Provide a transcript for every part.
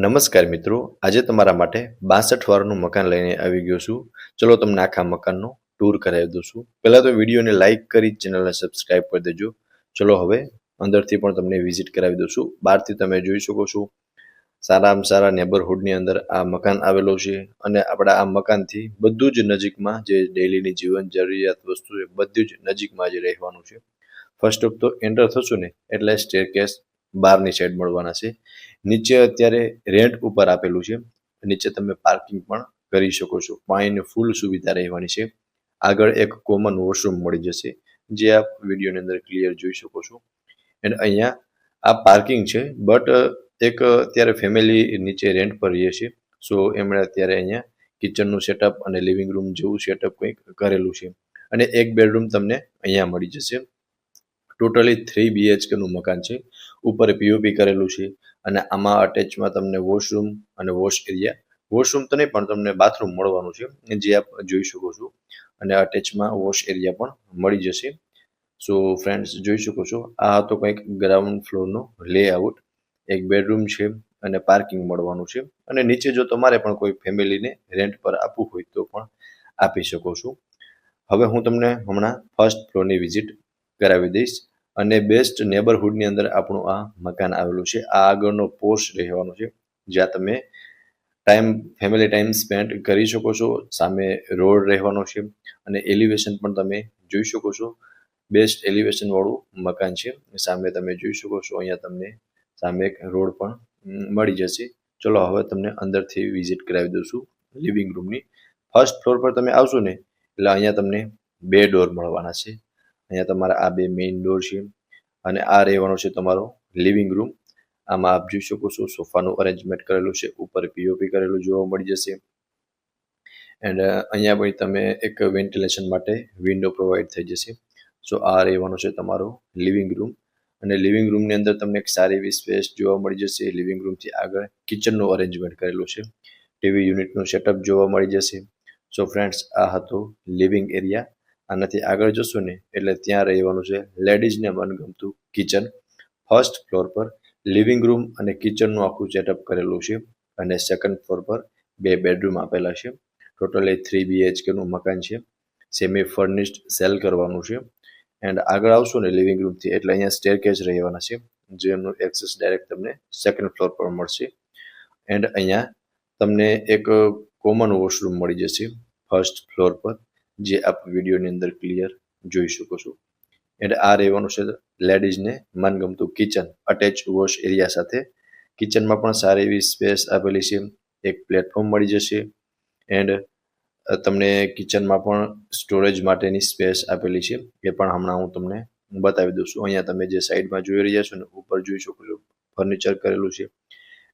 નમસ્કાર મિત્રો, આજે તમારા માટે 62 વારનું મકાન લઈને આવી ગયો છું. ચલો તમને આખા મકાનનો ટૂર કરાવી દઉં છું. પહેલા તો વિડીયોને લાઇક કરી ચેનલને સબસ્ક્રાઇબ કરી દેજો. ચલો હવે અંદરથી પણ તમને વિઝિટ કરાવી દઉં છું. બહારથી તમે જોઈ શકો છો સારામાં સારા નેબરહુડની અંદર આ મકાન આવેલું છે અને આપણા આ મકાનથી બધું જ નજીકમાં જે ડેઈલીની જીવન જરૂરિયાત વસ્તુ છે બધું જ નજીકમાં જ રહેવાનું છે. ફર્સ્ટ ઓફ તો એન્ટર થશું ને એટલે સ્ટેરકેસ બહારની સાઈડ મળવાના છે. નીચે અત્યારે રેન્ટ ઉપર આપેલું છે. નીચે તમે પાર્કિંગ પણ કરી શકો છો. પાણીની ફૂલ સુવિધા રહેવાની છે. આગળ એક કોમન વોશરૂમ મળી જશે જે આપ વિડીયોની અંદર ક્લિયર જોઈ શકો છો. અને અહીંયા આ પાર્કિંગ છે બટ એક અત્યારે ફેમિલી નીચે રેન્ટ પર રહે છે. સો એમણે અત્યારે અહીંયા કિચનનું સેટઅપ અને લિવિંગ રૂમ જેવું સેટઅપ કંઈક કરેલું છે. અને એક બેડરૂમ તમને અહીંયા મળી જશે. ટોટલી 3 BHKનું મકાન છે. ઉપર પીઓપી કરેલું છે અને આમાં અટેચમાં તમને વોશરૂમ અને વોશ એરિયા, વોશરૂમ તો નહીં પણ તમને બાથરૂમ મળવાનું છે જે આપ જોઈ શકો છો. અને અટેચમાં વોશ એરિયા પણ મળી જશે. સો ફ્રેન્ડ્સ જોઈ શકો છો આ હતો કંઈક ગ્રાઉન્ડ ફ્લોરનો લેઆઉટ. એક બેડરૂમ છે અને પાર્કિંગ મળવાનું છે. અને નીચે જો તમારે પણ કોઈ ફેમિલીને રેન્ટ પર આપવું હોય તો પણ આપી શકો છો. હવે હું તમને હમણાં ફર્સ્ટ ફ્લોરની વિઝિટ કરાવી દઈશ. અને બેસ્ટ નેબરહુડની અંદર આપણું આ મકાન આવેલું છે. આ આગળનો પોર્શ રહેવાનો છે જ્યાં તમે ફેમિલી ટાઈમ સ્પેન્ડ કરી શકો છો. સામે રોડ રહેવાનો છે અને એલિવેશન પણ તમે જોઈ શકો છો. બેસ્ટ એલિવેશન વાળું મકાન છે. સામે તમે જોઈ શકો છો અહીંયા તમને સામે એક રોડ પણ મળી જશે. ચલો હવે તમને અંદરથી વિઝિટ કરાવી દઉં છું લિવિંગ રૂમની. ફર્સ્ટ ફ્લોર પર તમે આવશો ને એટલે અહીંયા તમને 2 ડોર મળવાના છે. અહીંયા તમારા આ 2 મેઇન ડોર છે અને આ રહેવાનો છે તમારો લિવિંગ રૂમ. આમાં આપ જોઈ શકો છો સોફાનું અરેન્જમેન્ટ કરેલું છે. ઉપર પીઓપી કરેલું જોવા મળી જશે. એન્ડ અહીંયા ભાઈ તમે એક વેન્ટિલેશન માટે વિન્ડો પ્રોવાઈડ થઈ જશે. સો આ રહેવાનો છે તમારો લિવિંગ રૂમ. અને લિવિંગ રૂમની અંદર તમને એક સારી એવી સ્પેસ જોવા મળી જશે. લિવિંગ રૂમથી આગળ કિચનનું અરેન્જમેન્ટ કરેલું છે. ટીવી યુનિટનું સેટઅપ જોવા મળી જશે. સો ફ્રેન્ડ્સ આ હતો લિવિંગ એરિયા. આનાથી આગળ જશો ને એટલે ત્યાં રહેવાનું છે લેડીઝને મનગમતું કિચન. ફર્સ્ટ ફ્લોર પર લિવિંગ રૂમ અને કિચનનું આખું સેટઅપ કરેલું છે. અને સેકન્ડ ફ્લોર પર 2 બેડરૂમ આપેલા છે. ટોટલી 3 BHKનું મકાન છે. સેમી ફર્નિશ્ડ સેલ કરવાનું છે. એન્ડ આગળ આવશો ને લિવિંગ રૂમથી એટલે અહીંયા સ્ટેરકેસ રહેવાના છે જેમનું એક્સેસ ડાયરેક્ટ તમને સેકન્ડ ફ્લોર પર મળશે. એન્ડ અહીંયા તમને એક કોમન વોશરૂમ મળી જશે ફર્સ્ટ ફ્લોર પર જે આપ વિડીયોની અંદર ક્લિયર જોઈ શકો છો. એન્ડ આ રહેવાનું છે લેડીઝને મનગમતું કિચન અટેચ વોશ એરિયા સાથે. કિચનમાં પણ સારી એવી સ્પેસ આપેલી છે. એક પ્લેટફોર્મ મળી જશે. એન્ડ તમને કિચનમાં પણ સ્ટોરેજ માટેની સ્પેસ આપેલી છે એ પણ હમણાં હું તમને બતાવી દઉં છું. અહીંયા તમે જે સાઈડમાં જોઈ રહ્યા છો ને ઉપર જોઈ શકો છો ફર્નિચર કરેલું છે.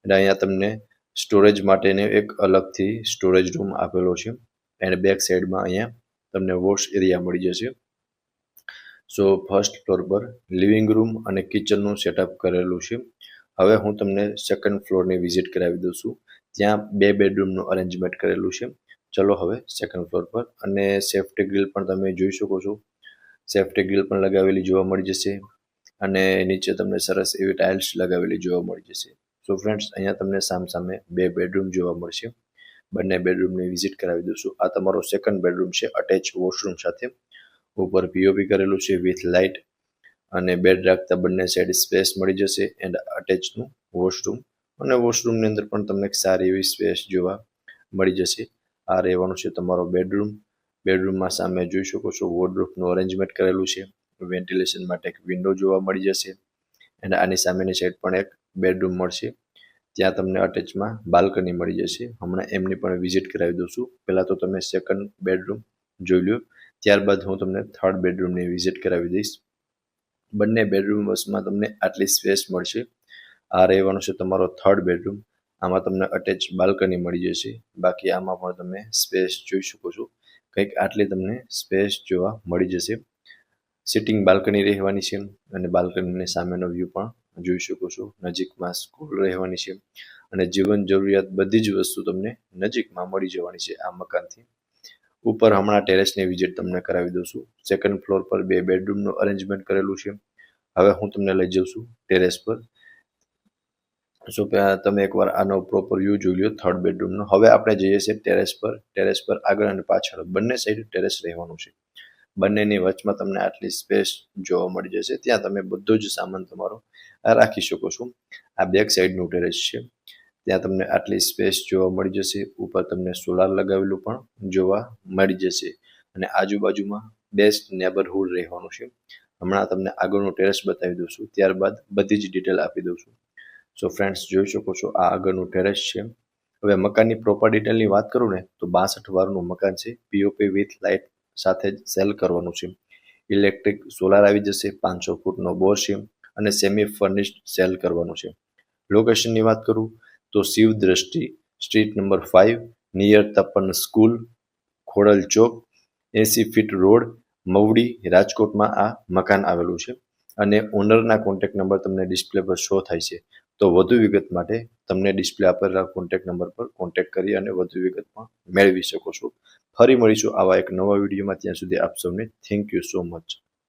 અને અહીંયા તમને સ્ટોરેજ માટેનો એક અલગથી સ્ટોરેજ રૂમ આપેલો છે. એન્ડ બેક સાઈડમાં અહીંયા તમને વોશ એરિયા મળી જશે. સો ફર્સ્ટ ફ્લોર પર લિવિંગ રૂમ અને કિચનનું સેટઅપ કરેલું છે. હવે હું તમને સેકન્ડ ફ્લોરની વિઝિટ કરાવી દઉં છું. ત્યાં 2 બેડરૂમનું અરેન્જમેન્ટ કરેલું છે. ચલો હવે સેકન્ડ ફ્લોર પર. અને સેફ્ટી ગ્રીલ પણ તમે જોઈ શકો છો. સેફ્ટી ગ્રીલ પણ લગાવેલી જોવા મળી જશે. અને નીચે તમને સરસ એવી ટાઇલ્સ લગાવેલી જોવા મળી જશે. સો ફ્રેન્ડ્સ અહીંયા તમને સામે 2 બેડરૂમ જોવા મળશે. બંને બેડરૂમની વિઝિટ કરાવી દઉં છું. આ તમારો સેકન્ડ બેડરૂમ છે અટેચ વોશરૂમ સાથે. ઉપર પીઓપી કરેલું છે વિથ લાઇટ. અને બેડ રાખતા બંને સાઈડ સ્પેસ મળી જશે. એન્ડ અટેચનું વોશરૂમ. અને વોશરૂમની અંદર પણ તમને એક સારી એવી સ્પેસ જોવા મળી જશે. આ રહેવાનું છે તમારો બેડરૂમ. બેડરૂમમાં સામે જોઈ શકો છો વોર્ડરોબનું અરેન્જમેન્ટ કરેલું છે. વેન્ટિલેશન માટે એક વિન્ડો જોવા મળી જશે. અને આની સામેની સાઈડ પણ એક બેડરૂમ મળશે. ત્યાં તમને અટેચમાં બાલ્કની મળી જશે. હમણાં એમની પણ વિઝિટ કરાવી દઉં છું. પહેલાં તો તમે સેકન્ડ બેડરૂમ જોઈ લો. ત્યારબાદ હું તમને થર્ડ બેડરૂમની વિઝિટ કરાવી દઈશ. બંને બેડરૂમ વચમાં તમને આટલી સ્પેસ મળશે. આ રહેવાનું છે તમારો થર્ડ બેડરૂમ. આમાં તમને અટેચ બાલ્કની મળી જશે. બાકી આમાં પણ તમે સ્પેસ જોઈ શકો છો. કંઈક આટલી તમને સ્પેસ જોવા મળી જશે. સિટિંગ બાલ્કની રહેવાની છે અને બાલ્કનીની સામેનો વ્યૂ પણ જોઈ શકો છો. નજીકમાં સ્કૂલ રહેવાની છે અને જીવન જરૂરિયાત બધી જ વસ્તુ તમને નજીકમાં મળી જવાની છે આ મકાનથી. ઉપર હમણાં ટેરેસની વિઝિટ તમને કરાવી દઉં છું. સેકન્ડ ફ્લોર પર 2 બેડરૂમનું અરેન્જમેન્ટ કરેલું છે. હવે હું તમને લઈ જાઉં છું ટેરેસ પર. સો તમે એકવાર આનો પ્રોપર વ્યૂ જોઈ લો થર્ડ બેડરૂમનો. હવે આપણે જઈએ છીએ ટેરેસ પર. ટેરેસ પર આગળ અને પાછળ બંને સાઈડ ટેરેસ રહેવાનું છે. બંનેની વચમાં તમને આટલી સ્પેસ જોવા મળી જશે. ત્યાં તમે બધો જ સામાન તમારો રાખી શકો છો. આ બેક સાઈડનું ટેરેસ છે. ત્યાં તમને આટલી સ્પેસ જોવા મળી જશે. ઉપર તમને સોલાર લગાવેલું પણ જોવા મળી જશે અને આજુબાજુમાં બેસ્ટ નેબરહુડ રહેવાનું છે. હમણાં તમને આગળનું ટેરેસ બતાવી દઉં છું, ત્યારબાદ બધી જ ડિટેલ આપી દઉં છું. સો ફ્રેન્ડ્સ, જોઈ શકો છો આ આગળનું ટેરેસ છે. હવે મકાનની પ્રોપર ડિટેલની વાત કરું ને તો 62 વારનું મકાન છે. પીઓપી વિથ લાઇટ સાથે જ સેલ કરવાનું છે. ઇલેક્ટ્રિક સોલાર આવી જશે, 500 ફૂટનો બોર છે અને સેમી ફર્નિશ્ડ સેલ કરવાનું છે. લોકેશનની વાત કરું તો Shiv Drashti, street number 5, near Tapan school, Khodal Chowk, 80 feet road, Mavdi, રાજકોટમાં આ મકાન આવેલું છે. અને ઓનરના કોન્ટેક્ટ નંબર તમને ડિસ્પ્લે પર શો થાય છે. તો વધુ વિગત માટે તમને ડિસ્પ્લે આપેલા કોન્ટેક્ટ નંબર પર કોન્ટેક્ટ કરી અને વધુ વિગતમાં મેળવી શકો છો. ફરી મળીશું આવા એક નવા વિડીયોમાં. ત્યાં સુધી આપ સૌને થેન્ક યુ સો મચ.